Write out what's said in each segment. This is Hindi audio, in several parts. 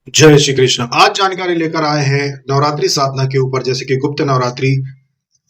जय श्री कृष्ण। आज जानकारी लेकर आए हैं नवरात्रि साधना के ऊपर। जैसे कि गुप्त नवरात्रि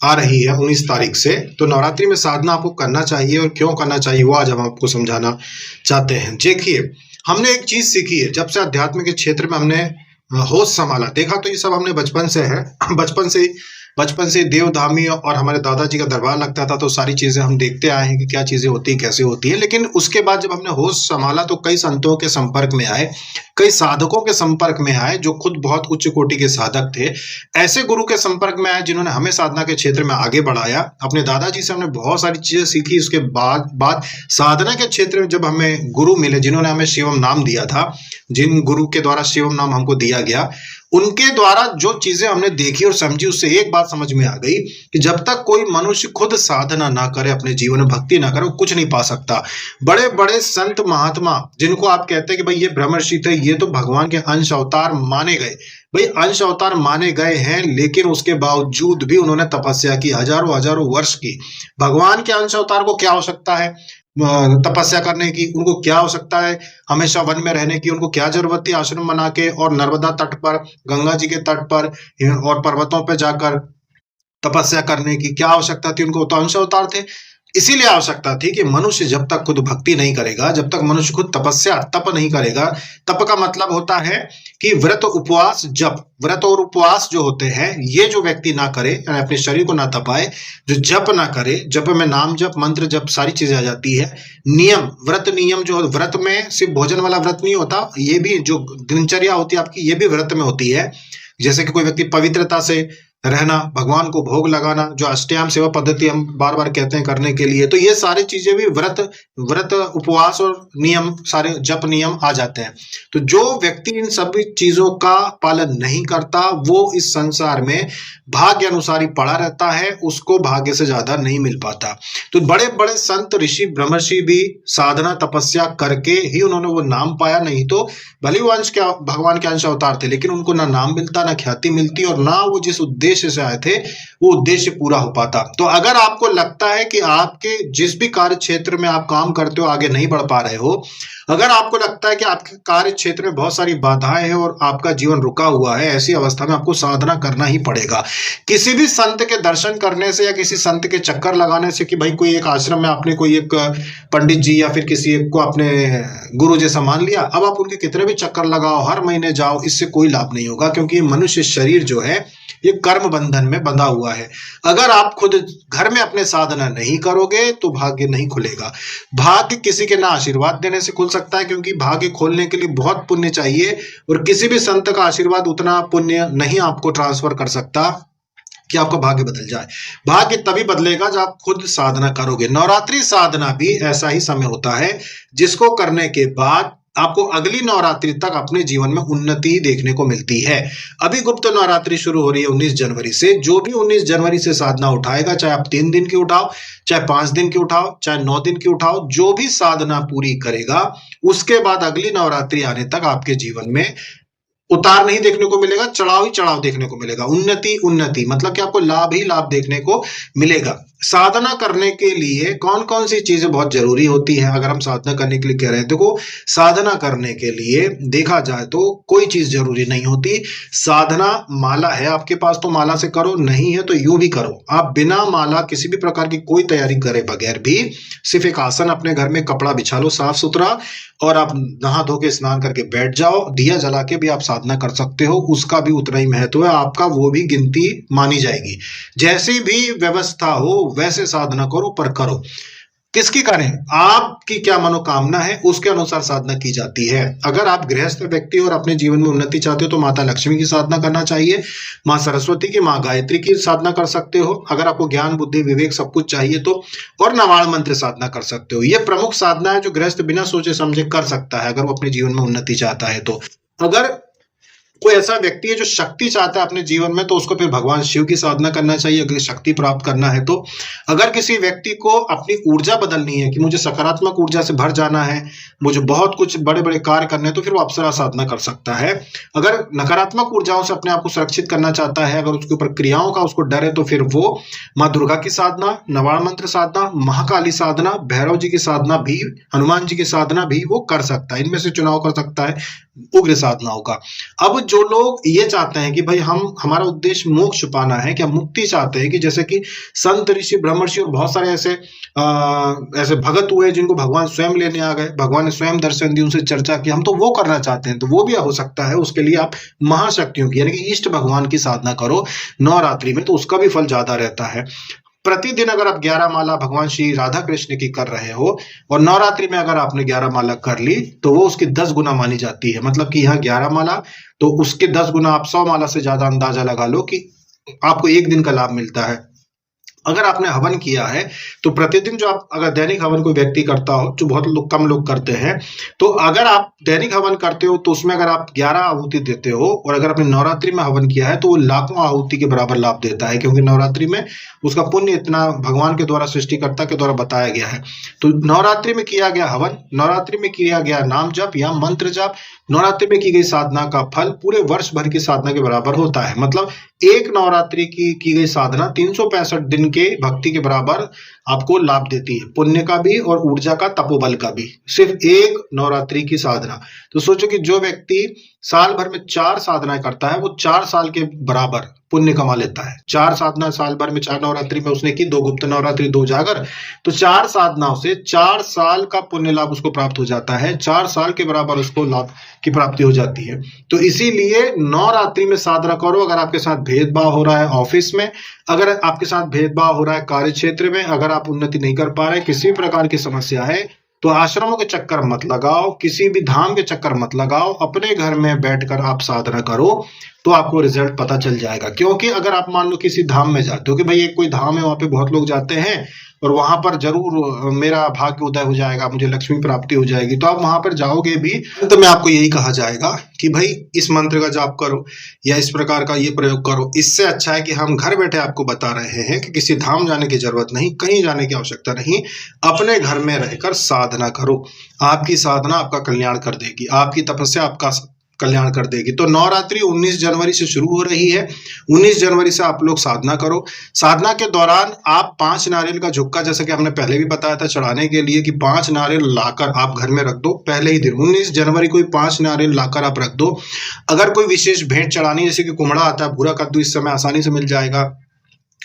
आ रही है 19 तारीख से, तो नवरात्रि में साधना आपको करना चाहिए और क्यों करना चाहिए वो आज हम आपको समझाना चाहते हैं। देखिए, हमने एक चीज सीखी है जब से अध्यात्म के क्षेत्र में हमने होश संभाला। देखा तो ये सब हमने बचपन से है बचपन से देवधामी और हमारे दादाजी का दरबार लगता था, तो सारी चीजें हम देखते आए हैं कि क्या चीजें होती हैं, कैसे होती है। लेकिन उसके बाद जब हमने होश संभाला तो कई संतों के संपर्क में आए, कई साधकों के संपर्क में आए जो खुद बहुत उच्च कोटि के साधक थे। ऐसे गुरु के संपर्क में आए जिन्होंने हमें साधना के क्षेत्र में आगे बढ़ाया। अपने दादाजी से हमने बहुत सारी चीजें सीखी। उसके बाद साधना के क्षेत्र में जब हमें गुरु मिले जिन्होंने हमें शिवम नाम दिया था, जिन गुरु के द्वारा शिवम नाम हमको दिया गया, उनके द्वारा जो चीजें हमने देखी और समझी, उससे एक बात समझ में आ गई कि जब तक कोई मनुष्य खुद साधना ना करे, अपने जीवन में भक्ति ना करे, वो कुछ नहीं पा सकता। बड़े बड़े संत महात्मा जिनको आप कहते हैं कि भाई ये ब्रह्मर्षि थे, ये तो भगवान के अंश अवतार माने गए। भाई अंश अवतार माने गए हैं, लेकिन उसके बावजूद भी उन्होंने तपस्या की, हजारों हजारों वर्ष की। भगवान के अंश अवतार को क्या आवश्यकता है तपस्या करने की? उनको क्या हो सकता है हमेशा वन में रहने की? उनको क्या जरूरत थी आश्रम बना के और नर्मदा तट पर, गंगा जी के तट पर और पर्वतों पर जाकर तपस्या करने की? क्या आवश्यकता थी उनको? तो अंश अवतार थे। इसीलिए आवश्यकता थी कि मनुष्य जब तक खुद भक्ति नहीं करेगा, जब तक मनुष्य खुद तपस्या तप नहीं करेगा। तप का मतलब होता है कि व्रत उपवास जप, व्रत और उपवास जो होते हैं, ये जो व्यक्ति ना करे, यानी अपने शरीर को ना तपाए, जो जप ना करे, जप में नाम जप, मंत्र जप, सारी चीजें आ जाती है। नियम, व्रत नियम जो व्रत में सिर्फ भोजन वाला व्रत नहीं होता, ये भी जो दिनचर्या होती है आपकी, ये भी व्रत में होती है। जैसे कि कोई व्यक्ति पवित्रता से रहना, भगवान को भोग लगाना, जो अष्टयाम सेवा पद्धति हम बार बार कहते हैं करने के लिए, तो ये सारी चीजें भी व्रत उपवास और नियम, सारे जप नियम आ जाते हैं। तो जो व्यक्ति इन सभी चीजों का पालन नहीं करता, वो इस संसार में भाग्य अनुसार ही पड़ा रहता है, उसको भाग्य से ज्यादा नहीं मिल पाता। तो बड़े बड़े संत ऋषि ब्रह्मर्षि भी साधना तपस्या करके ही उन्होंने वो नाम पाया। नहीं तो भले वो अंश क्या भगवान के अंश अवतार थे, लेकिन उनको ना नाम मिलता, ना ख्याति मिलती, और ना वो जिस उद्देश्य से आए थे वो उद्देश्य पूरा हो पाता। तो अगर आपको लगता है कि आपके जिस भी कार्य क्षेत्र में आप काम करते हो आगे नहीं बढ़ पा रहे हो, अगर आपको लगता है कि आपके कार्य क्षेत्र में बहुत सारी बाधाएं हैं और आपका जीवन रुका हुआ है, ऐसी अवस्था में आपको साधना करना ही पड़ेगा। किसी भी संत के दर्शन करने से या किसी संत के चक्कर लगाने से, कि भाई कोई एक आश्रम में आपने कोई एक पंडित जी या फिर किसी एक को अपने गुरु जैसा मान लिया, अब आप उनके कितने भी चक्कर लगाओ, हर महीने जाओ, इससे कोई लाभ नहीं होगा। क्योंकि मनुष्य शरीर जो है ये कर्म बंधन में बंधा हुआ है। अगर आप खुद घर में अपने साधना नहीं करोगे तो भाग्य नहीं खुलेगा। भाग्य किसी के ना आशीर्वाद देने से खुल सकता है, क्योंकि भाग्य खोलने के लिए बहुत पुण्य चाहिए, और किसी भी संत का आशीर्वाद उतना पुण्य नहीं आपको ट्रांसफर कर सकता कि आपका भाग्य बदल जाए। भाग्य तभी बदलेगा जब आप खुद साधना करोगे। नवरात्रि साधना भी ऐसा ही समय होता है जिसको करने के बाद आपको अगली नवरात्रि तक अपने जीवन में उन्नति देखने को मिलती है। अभी गुप्त नवरात्रि शुरू हो रही है 19 जनवरी से। जो भी 19 जनवरी से साधना उठाएगा, चाहे आप 3 दिन की उठाओ, चाहे 5 दिन की उठाओ, चाहे 9 दिन की उठाओ, जो भी साधना पूरी करेगा, उसके बाद अगली नवरात्रि आने तक आपके जीवन में उतार नहीं देखने को मिलेगा, चढ़ाव ही चढ़ाव देखने को मिलेगा। उन्नति उन्नति मतलब कि आपको लाभ ही लाभ देखने को मिलेगा। साधना करने के लिए कौन कौन सी चीजें बहुत जरूरी होती हैं? अगर हम साधना करने के लिए कह रहे हैं, देखो साधना करने के लिए देखा जाए तो कोई चीज जरूरी नहीं होती। साधना माला है आपके पास तो माला से करो, नहीं है तो यूं भी करो। आप बिना माला किसी भी प्रकार की कोई तैयारी करे बगैर भी सिर्फ एक आसन अपने घर में कपड़ा बिछा लो साफ सुथरा, और आप नहा धो के स्नान करके बैठ जाओ। दिया जला के भी आप साधना कर सकते हो, उसका भी उतना ही महत्व है आपका, वो भी गिनती मानी जाएगी। जैसी भी व्यवस्था हो वैसे साधना करो, पर करो किसकी करें? आपकी क्या मनोकामना है उसके अनुसार साधना की जाती है। अगर आप गृहस्थ व्यक्ति और अपने जीवन में उन्नति चाहते हो तो माता लक्ष्मी की साधना करना चाहिए, माँ सरस्वती की, माँ गायत्री की साधना कर सकते हो। अगर आपको ज्ञान बुद्धि विवेक सब कुछ चाहिए तो, और नवाण मंत्र साधना कर सकते हो। ये प्रमुख साधना है जो गृहस्थ बिना सोचे समझे कर सकता है अगर वो अपने जीवन में उन्नति चाहता है तो। अगर कोई ऐसा व्यक्ति है जो शक्ति चाहता है अपने जीवन में, तो उसको फिर भगवान शिव की साधना करना चाहिए अगर शक्ति प्राप्त करना है तो। अगर किसी व्यक्ति को अपनी ऊर्जा बदलनी है कि मुझे सकारात्मक ऊर्जा से भर जाना है, मुझे बहुत कुछ बड़े बड़े कार्य करने हैं, तो फिर वो अप्सरा साधना कर सकता है। अगर नकारात्मक ऊर्जाओं से अपने आप को सुरक्षित करना चाहता है, अगर उसके ऊपर क्रियाओं का उसको डर है, तो फिर वो माँ दुर्गा की साधना, नवाण मंत्र साधना, महाकाली साधना, भैरव जी की साधना भी, हनुमान जी की साधना भी वो कर सकता है। इनमें से चुनाव कर सकता है। उग्र साधनाओं का। अब जो लोग ये चाहते हैं कि भाई हम हमारा उद्देश्य मोक्ष पाना है, कि हम मुक्ति चाहते हैं, कि जैसे कि संत ऋषि ब्रह्मर्षि और बहुत सारे ऐसे भगत हुए जिनको भगवान स्वयं लेने आ गए, भगवान ने स्वयं दर्शन दिए, उनसे चर्चा की, हम तो वो करना चाहते हैं, तो वो भी हो सकता है। उसके लिए आप महाशक्तियों की यानी कि इष्ट भगवान की साधना करो नवरात्रि में, तो उसका भी फल ज्यादा रहता है। प्रतिदिन अगर आप 11 माला भगवान श्री राधा कृष्ण की कर रहे हो और नवरात्रि में अगर आपने 11 माला कर ली तो वो उसकी 10 गुना मानी जाती है। मतलब कि यहाँ 11 माला तो उसके 10 गुना, आप 100 माला से ज्यादा अंदाजा लगा लो कि आपको एक दिन का लाभ मिलता है। अगर आपने हवन किया है तो प्रतिदिन जो आप अगर दैनिक हवन कोई व्यक्ति करता हो, जो बहुत लोग कम लोग करते हैं, तो अगर आप दैनिक हवन करते हो तो उसमें अगर आप 11 आहुति देते हो और अगर आपने नवरात्रि में हवन किया है तो वो लाखों आहुति के बराबर लाभ देता है, क्योंकि नवरात्रि में उसका पुण्य इतना भगवान के द्वारा, सृष्टिकर्ता के द्वारा बताया गया है। तो नवरात्रि में किया गया हवन, नवरात्रि में किया गया नाम जप या मंत्र जप, नवरात्रि में की गई साधना का फल पूरे वर्ष भर की साधना के बराबर होता है। मतलब एक नवरात्रि की गई साधना 365 दिन के भक्ति के बराबर आपको लाभ देती है, पुण्य का भी और ऊर्जा का, तपोबल का भी, सिर्फ एक नवरात्रि की साधना। तो सोचो कि जो व्यक्ति साल भर में 4 साधनाएं करता है वो 4 साल के बराबर पुण्य कमा लेता है। 4 साधना साल भर में, 4 नवरात्रि में उसने की, 2 गुप्त नवरात्रि, 2 जागर, तो 4 साधनाओं से 4 साल का पुण्य लाभ उसको प्राप्त हो जाता है, 4 साल के बराबर उसको लाभ की प्राप्ति हो जाती है। तो इसीलिए नवरात्रि में साधना करो। अगर आपके साथ भेदभाव हो रहा है ऑफिस में, अगर आपके साथ भेदभाव हो रहा है कार्य क्षेत्र में, अगर आप उन्नति नहीं कर पा रहे, किसी भी प्रकार की समस्या है, तो आश्रमों के चक्कर मत लगाओ, किसी भी धाम के चक्कर मत लगाओ, अपने घर में बैठकर आप साधना करो तो आपको रिजल्ट पता चल जाएगा। क्योंकि अगर आप मान लो किसी धाम में जाते हो कि भाई एक कोई धाम है, वहां पे बहुत लोग जाते हैं और वहां पर जरूर मेरा भाग्य उदय हो जाएगा, मुझे लक्ष्मी प्राप्ति हो जाएगी, तो आप वहां पर जाओगे भी तो मैं आपको यही कहा जाएगा कि भाई इस मंत्र का जाप करो या इस प्रकार का ये प्रयोग करो। इससे अच्छा है कि हम घर बैठे आपको बता रहे हैं कि किसी धाम जाने की जरूरत नहीं, कहीं जाने की आवश्यकता नहीं, अपने घर में रहकर साधना करो। आपकी साधना आपका कल्याण कर देगी, आपकी तपस्या आपका कल्याण कर देगी। तो नवरात्रि 19 जनवरी से शुरू हो रही है। 19 जनवरी से आप लोग साधना करो। साधना के दौरान आप 5 नारियल का झुक्का, जैसे कि हमने पहले भी बताया था, चढ़ाने के लिए कि 5 नारियल लाकर आप घर में रख दो। पहले ही दिन 19 जनवरी को 5 नारियल लाकर आप रख दो। अगर कोई विशेष भेंट चढ़ानी, जैसे कि कुम्हड़ा आता है, भूरा कद्दू इस समय आसानी से मिल जाएगा,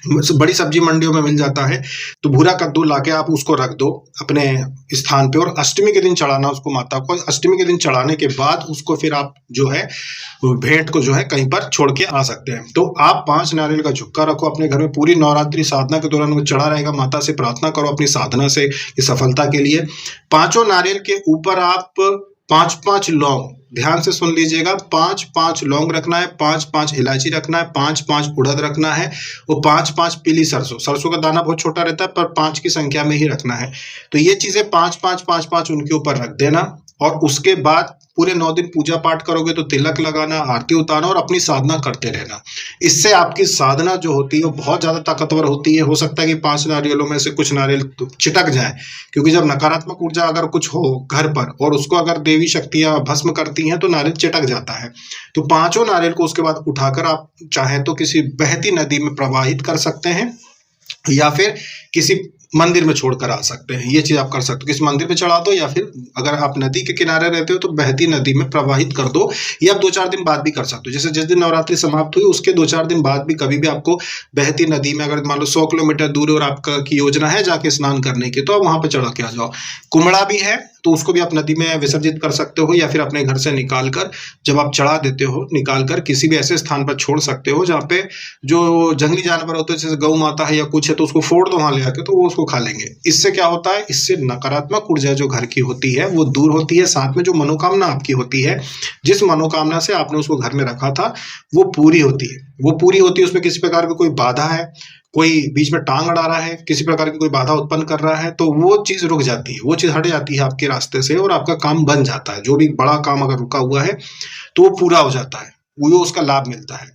बड़ी सब्जी मंडियों में मिल जाता है, तो भूरा कद्दू लाके आप उसको रख दो अपने स्थान पे और अष्टमी के दिन चढ़ाना उसको माता को। अष्टमी के दिन चढ़ाने के बाद उसको फिर आप जो है भेंट को जो है कहीं पर छोड़ के आ सकते हैं। तो आप 5 नारियल का झुक्का रखो अपने घर में, पूरी नवरात्रि साधना के दौरान वो चढ़ा रहेगा। माता से प्रार्थना करो अपनी साधना से की सफलता के लिए। 5 नारियल के ऊपर आप 5-5 लौंग, ध्यान से सुन लीजिएगा, 5-5 लौंग रखना है, 5-5 इलायची रखना है, 5-5 उड़द रखना है और 5-5 पीली सरसों। सरसों का दाना बहुत छोटा रहता है पर 5 की संख्या में ही रखना है। तो ये चीजें 5-5 उनके ऊपर रख देना और उसके बाद पूरे 9 दिन पूजा पाठ करोगे तो तिलक लगाना, आरती उतारना और अपनी साधना करते रहना। इससे आपकी साधना जो होती है वो बहुत ज्यादा ताकतवर होती है। हो सकता है कि 5 नारियलों में से कुछ नारियल चिटक जाए, क्योंकि जब नकारात्मक ऊर्जा अगर कुछ हो घर पर और उसको अगर देवी शक्तियां भस्म करती हैं तो नारियल चिटक जाता है। तो 5 नारियल को उसके बाद उठाकर आप चाहें तो किसी बहती नदी में प्रवाहित कर सकते हैं या फिर किसी मंदिर में छोड़कर आ सकते हैं। ये चीज आप कर सकते हो, किसी मंदिर में चढ़ा दो या फिर अगर आप नदी के किनारे रहते हो तो बहती नदी में प्रवाहित कर दो। ये आप 2-4 दिन बाद भी कर सकते हो। जैसे जिस दिन नवरात्रि समाप्त हुई उसके 2-4 दिन बाद भी कभी भी आपको बहती नदी में, अगर मान लो 100 किलोमीटर दूर और आपका की योजना है जाके स्नान करने की, तो आप वहां पर चढ़ा के आ जाओ। कुम्हड़ा भी है तो उसको भी आप नदी में विसर्जित कर सकते हो या फिर अपने घर से निकाल कर, जब आप चढ़ा देते हो, निकाल कर किसी भी ऐसे स्थान पर छोड़ सकते हो जहाँ पे जो जंगली जानवर होते हैं, जैसे गौ माता है या कुछ है, तो उसको फोड़ दो वहां ले आके, तो वो उसको खा लेंगे। इससे क्या होता है, इससे नकारात्मक ऊर्जा जो घर की होती है वो दूर होती है। साथ में जो मनोकामना आपकी होती है, जिस मनोकामना से आपने उसको घर में रखा था, वो पूरी होती है। वो पूरी होती है, उसमें किसी प्रकार की कोई बाधा है, कोई बीच में टांग अड़ा रहा है, किसी प्रकार की कोई बाधा उत्पन्न कर रहा है, तो वो चीज रुक जाती है, वो चीज हट जाती है आपके रास्ते से और आपका काम बन जाता है। जो भी बड़ा काम अगर रुका हुआ है तो वो पूरा हो जाता है, वो उसका लाभ मिलता है।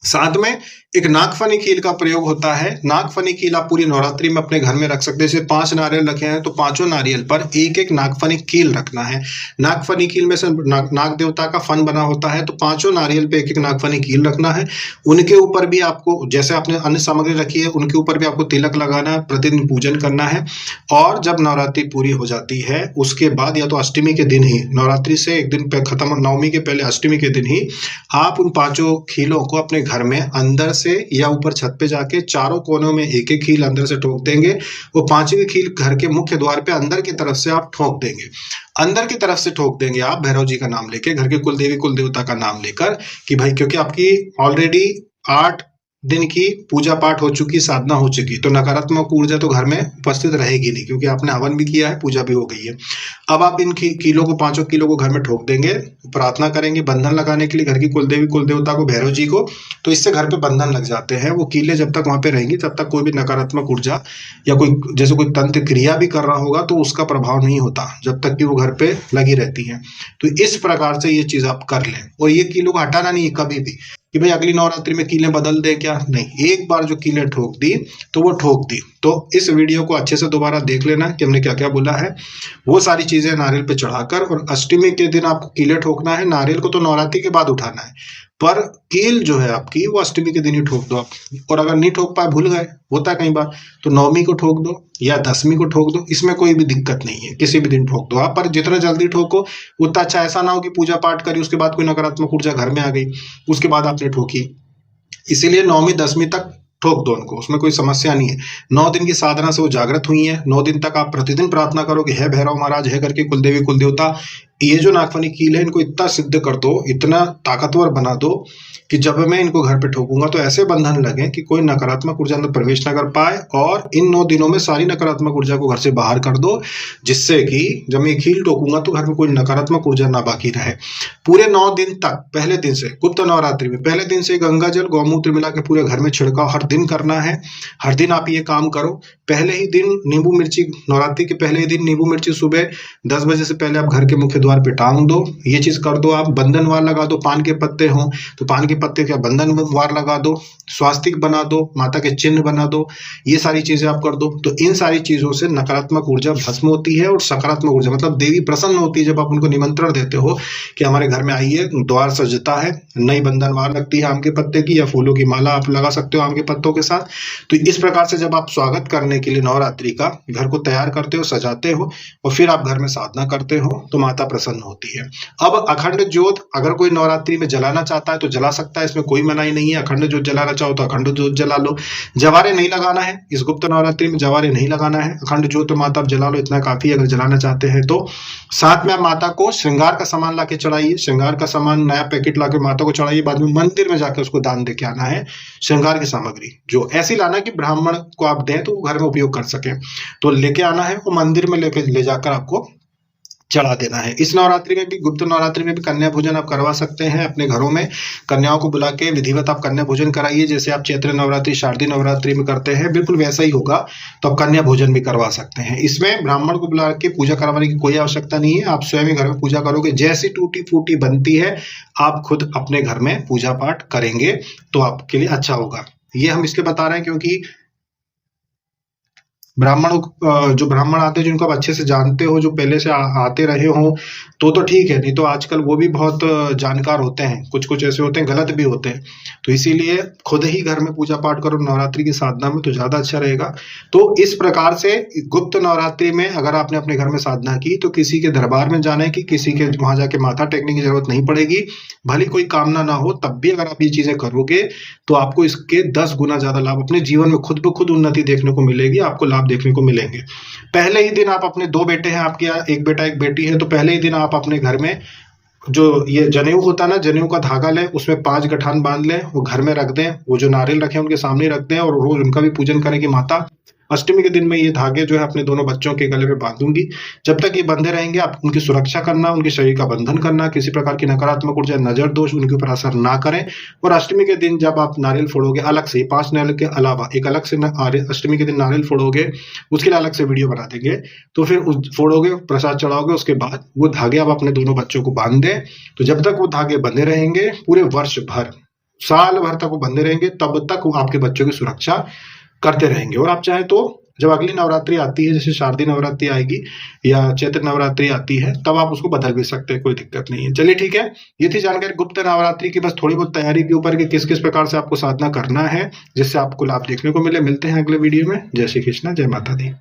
साथ में एक नागफनी कील का प्रयोग होता है। नागफनी कील आप पूरी नवरात्रि में अपने घर में रख सकते हैं। जैसे 5 नारियल रखे हैं तो पांचों नारियल पर एक एक नागफनी कील रखना है। नागफनी कील में से नाग देवता का फन बना होता है, तो पांचों नारियल पे एक एक नागफनी कील रखना है। उनके ऊपर भी आपको, जैसे आपने अन्य सामग्री रखी है, उनके ऊपर भी आपको तिलक लगाना है, प्रतिदिन पूजन करना है। और जब नवरात्रि पूरी हो जाती है उसके बाद, या तो अष्टमी के दिन ही, नवरात्रि से एक दिन खत्म, नवमी के पहले अष्टमी के दिन ही आप उन पांचों खीलों को अपने घर में अंदर से या ऊपर छत पे जाके चारों कोनों में एक एक खील अंदर से ठोक देंगे। वो पांचवी खील घर के मुख्य द्वार पे अंदर की तरफ से आप ठोक देंगे। अंदर की तरफ से ठोक देंगे आप भैरव जी का नाम लेके, घर के कुलदेवी कुल देवता का नाम लेकर, कि भाई क्योंकि आपकी ऑलरेडी 8 दिन की पूजा पाठ हो चुकी, साधना हो चुकी, तो नकारात्मक ऊर्जा तो घर में उपस्थित रहेगी नहीं, क्योंकि आपने हवन भी किया है, पूजा भी हो गई है। अब आप इन कीलों को, पांचों कीलों को घर में ठोक देंगे, प्रार्थना करेंगे बंधन लगाने के लिए घर की कुलदेवी कुल देवता को, भैरव जी को, तो इससे घर पे बंधन लग जाते हैं। वो कीले जब तक वहां पे रहेंगी तब तक कोई भी नकारात्मक ऊर्जा या कोई, जैसे कोई तंत्र क्रिया भी कर रहा होगा तो उसका प्रभाव नहीं होता जब तक कि वो घर पे लगी रहती है। तो इस प्रकार से ये चीज आप कर लें। और ये कीलों को हटाना नहीं है कभी भी कि भाई अगली नवरात्रि में कीलें बदल दे, क्या नहीं, एक बार जो कीलें ठोक दी तो वो ठोक दी। तो इस वीडियो को अच्छे से दोबारा देख लेना कि हमने क्या क्या बोला है। वो सारी चीजें नारियल पे चढ़ाकर, और अष्टमी के दिन आपको कीलें ठोकना है। नारियल को तो नवरात्रि के बाद उठाना है, पर कील जो है आपकी वो अष्टमी के दिन ही ठोक दो आप। और अगर नहीं ठोक पाए, भूल गए, होता है कई बार, तो नवमी को ठोक दो या 10वीं को ठोक दो, इसमें कोई भी दिक्कत नहीं है, किसी भी दिन ठोक दो आप। पर जितना जल्दी ठोको उतना अच्छा। ऐसा ना हो कि पूजा पाठ करी उसके बाद कोई नकारात्मक ऊर्जा घर में आ गई, उसके बाद आपने ठोकी। इसीलिए 9वीं 10वीं तक ठोक दो उनको, उसमें कोई समस्या नहीं है। 9 दिन की साधना से वो जागृत हुई है। 9 दिन तक आप प्रतिदिन प्रार्थना करो कि हे भैरव महाराज, हे करके कुलदेवी कुल देवता, ये जो नागफनी कील है इनको इतना सिद्ध कर दो, इतना ताकतवर बना दो कि जब मैं इनको घर पे ठोकूंगा तो ऐसे बंधन लगे कि कोई नकारात्मक ऊर्जा अंदर प्रवेश न कर पाए। और इन 9 दिनों में सारी नकारात्मक ऊर्जा को घर से बाहर कर दो, जिससे कि जब मैं कील ठोकूंगा तो घर में कोई नकारात्मक ऊर्जा ना बाकी रहे। पूरे 9 दिन तक, पहले दिन से, गुप्त नवरात्रि में पहले दिन से गंगा जल गौमूत्र मिला के पूरे घर में छिड़काव हर दिन करना है। हर दिन आप ये काम करो। पहले ही दिन नींबू मिर्ची, नवरात्रि के पहले ही दिन नींबू मिर्ची सुबह 10 बजे से पहले आप घर के मुख्य द्वार पे टांग दो। ये चीज कर दो आप। बंधन वार लगा दो, पान के पत्ते हों तो पान के पत्ते का बंधन वार लगा दो, स्वास्तिक बना दो, माता के चिन्ह बना दो, ये सारी चीजें आप कर दो। तो इन सारी चीजों से नकारात्मक ऊर्जा भस्म होती है और सकारात्मक ऊर्जा, मतलब देवी प्रसन्न होती है। जब आप उनको निमंत्रण देते हो कि हमारे घर में आइए, द्वार सजता है, नई बंधन वार लगती है आम के पत्ते की, या फूलों की माला आप लगा सकते हो आम के पत्तों के साथ। तो इस प्रकार से जब आप स्वागत करने के लिए नवरात्रि का घर को तैयार करते हो, सजाते हो, और फिर आप घर में साधना करते हो, तो माता प्रसन्न होती है। अब अखंड ज्योत अगर कोई नवरात्रि में जलाना चाहता है तो जला सकता है, इसमें कोई मनाही नहीं है। अखंड ज्योत जलाना चाहो तो अखंड ज्योत जला लो। जवारे नहीं लगाना है इस गुप्त नवरात्रि में, जवारे नहीं लगाना है। अखंड ज्योत तो माता आप जला लो, इतना काफी है अगर जलाना चाहते हैं तो। साथ में आप माता को श्रृंगार का सामान लाके चढ़ाइए। श्रृंगार का सामान नया पैकेट लाके माता को चढ़ाइए। बाद में मंदिर में जाकर उसको दान दे के आना है। श्रृंगार की सामग्री जो ऐसी लाना कि ब्राह्मण को आप दें तो वो घर में उपयोग कर सके, तो लेके आना है। वो मंदिर में ले जाकर आपको चढ़ा देना है। इस नवरात्रि में भी, गुप्त नवरात्रि में भी कन्या भोजन आप करवा सकते हैं अपने घरों में। कन्याओं को बुला के विधिवत आप कन्या भोजन कराइए, जैसे आप चैत्र नवरात्रि, शारदीय नवरात्रि में करते हैं, बिल्कुल वैसा ही होगा। तो आप कन्या भोजन भी करवा सकते हैं। इसमें ब्राह्मण को बुला के पूजा करवाने की कोई आवश्यकता नहीं है। आप स्वयं ही घर में पूजा करोगे। जैसी टूटी फूटी बनती है आप खुद अपने घर में पूजा पाठ करेंगे तो आपके लिए अच्छा होगा। ये हम इसलिए बता रहे हैं क्योंकि जो ब्राह्मण आते हैं, जिनको आप अच्छे से जानते हो, जो पहले से आते रहे हो, तो ठीक है। नहीं तो आजकल वो भी बहुत जानकार होते हैं, कुछ कुछ ऐसे होते हैं गलत भी होते हैं। तो इसीलिए खुद ही घर में पूजा पाठ करो नवरात्रि की साधना में, तो ज्यादा अच्छा रहेगा। तो इस प्रकार से गुप्त नवरात्रि में अगर आपने अपने घर में साधना की तो किसी के दरबार में जाने की, किसी के वहां जाके माथा टेकने की जरूरत नहीं पड़ेगी। भले कोई कामना ना हो तब भी अगर आप ये चीजें करोगे तो आपको इसके 10 गुना ज्यादा लाभ अपने जीवन में खुद ब खुद उन्नति देखने को मिलेगी, आपको लाभ देखने को मिलेंगे। पहले ही दिन आप अपने 2 बेटे हैं आपके, एक बेटा एक बेटी है, तो पहले ही दिन आप अपने घर में जो ये जनेऊ होता है ना, जनेऊ का धागा लें, उसमें 5 गठान बांध लें, वो घर में रख दें। वो जो नारियल रखे उनके सामने रख दें और रोज उनका भी पूजन करें कि माता अष्टमी के दिन में ये धागे जो है अपने दोनों बच्चों के गले में बांधूंगी। जब तक ये बंधे रहेंगे आप उनकी सुरक्षा करना, उनके शरीर का बंधन करना, किसी प्रकार की नकारात्मक ऊर्जा, नजर दोष उनके ऊपर असर ना करें। और अष्टमी के दिन जब आप नारियल फोड़ोगे अलग से, 5 नारियल के अलावा एक अलग से अष्टमी के दिन नारियल फोड़ोगे, उसके लिए अलग से वीडियो बना देंगे। तो फिर फोड़ोगे, प्रसाद चढ़ाओगे, उसके बाद वो धागे आप अपने दोनों बच्चों को बांध दें। तो जब तक वो धागे बंधे रहेंगे पूरे वर्ष भर, साल भर तक वो बंधे रहेंगे, तब तक वो आपके बच्चों की सुरक्षा करते रहेंगे। और आप चाहे तो जब अगली नवरात्रि आती है, जैसे शारदीय नवरात्रि आएगी या चैत्र नवरात्रि आती है, तब आप उसको बदल भी सकते हैं, कोई दिक्कत नहीं है। चलिए ठीक है, ये थी जानकारी गुप्त नवरात्रि की, बस थोड़ी बहुत तैयारी के ऊपर कि किस किस प्रकार से आपको साधना करना है जिससे आपको लाभ देखने को मिले। मिलते हैं अगले वीडियो में। जय श्री कृष्णा, जय माता दी।